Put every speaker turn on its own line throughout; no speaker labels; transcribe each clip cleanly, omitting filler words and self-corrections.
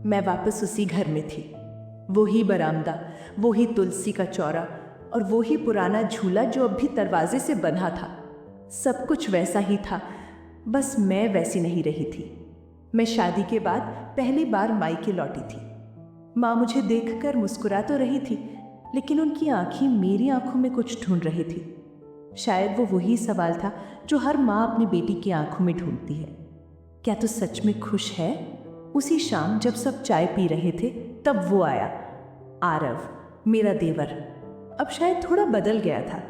मैं वापस उसी घर में थी। वही बरामदा, वही तुलसी का चौरा और वही पुराना झूला जो अब भी दरवाजे से बंधा था। सब कुछ वैसा ही था, बस मैं वैसी नहीं रही थी। मैं शादी के बाद पहली बार मायके लौटी थी। माँ मुझे देखकर मुस्कुरा तो रही थी, लेकिन उनकी आंखें मेरी आंखों में कुछ ढूंढ रही थी। शायद वो वही सवाल था जो हर माँ अपनी बेटी की आंखों में ढूंढती है, क्या तू सच में खुश है? उसी शाम जब सब चाय पी रहे थे तब वो आया, आरव, मेरा देवर। अब शायद थोड़ा बदल गया था।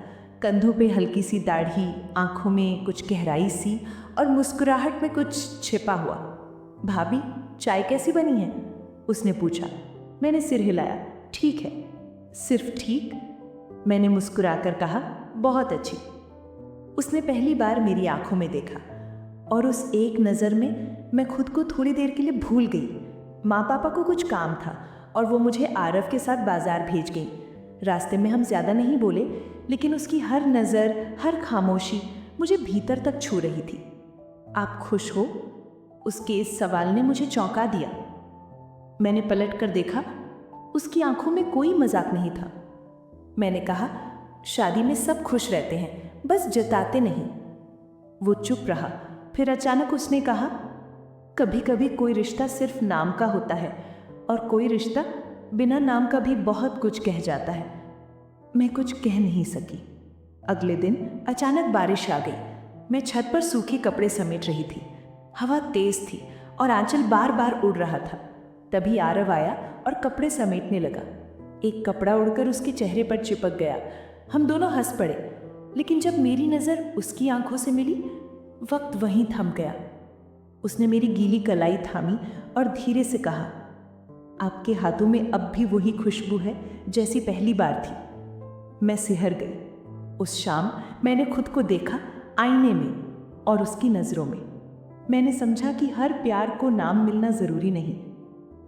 कंधों पे हल्की सी दाढ़ी, आंखों में कुछ गहराई सी और मुस्कुराहट में कुछ छिपा हुआ। भाभी, चाय कैसी बनी है? उसने पूछा। मैंने सिर हिलाया। ठीक है। सिर्फ ठीक? मैंने मुस्कुराकर कहा, बहुत अच्छी। उसने पहली बार मेरी आंखों में देखा और उस एक नज़र में मैं खुद को थोड़ी देर के लिए भूल गई। माँ पापा को कुछ काम था और वो मुझे आरव के साथ बाजार भेज गई। रास्ते में हम ज़्यादा नहीं बोले, लेकिन उसकी हर नज़र, हर खामोशी मुझे भीतर तक छू रही थी। आप खुश हो? उसके इस सवाल ने मुझे चौंका दिया। मैंने पलट कर देखा, उसकी आंखों में कोई मजाक नहीं था। मैंने कहा, शादी में सब खुश रहते हैं, बस जताते नहीं। वो चुप रहा, फिर अचानक उसने कहा, कभी कभी कोई रिश्ता सिर्फ नाम का होता है और कोई रिश्ता बिना नाम का भी बहुत कुछ कह जाता है। मैं कुछ कह नहीं सकी। अगले दिन अचानक बारिश आ गई। मैं छत पर सूखे कपड़े समेट रही थी। हवा तेज थी और आंचल बार बार उड़ रहा था। तभी आरव आया और कपड़े समेटने लगा। एक कपड़ा उड़कर उसके चेहरे पर चिपक गया। हम दोनों हंस पड़े, लेकिन जब मेरी नज़र उसकी आंखों से मिली, वक्त वहीं थम गया। उसने मेरी गीली कलाई थामी और धीरे से कहा, आपके हाथों में अब भी वही खुशबू है जैसी पहली बार थी। मैं सिहर गई। उस शाम मैंने खुद को देखा आईने में और उसकी नज़रों में। मैंने समझा कि हर प्यार को नाम मिलना ज़रूरी नहीं।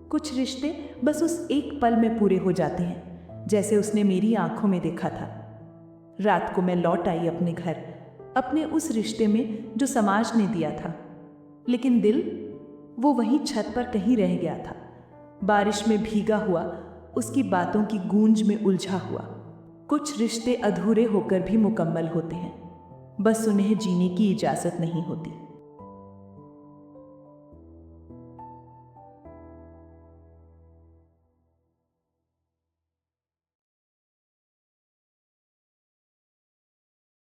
कुछ रिश्ते बस उस एक पल में पूरे हो जाते हैं, जैसे उसने मेरी आंखों में देखा था। रात को मैं लौट आई अपने घर, अपने उस रिश्ते में जो समाज ने दिया था, लेकिन दिल वो वहीं छत पर कहीं रह गया था, बारिश में भीगा हुआ, उसकी बातों की गूंज में उलझा हुआ। कुछ रिश्ते अधूरे होकर भी मुकम्मल होते हैं, बस उन्हें जीने की इजाज़त नहीं होती।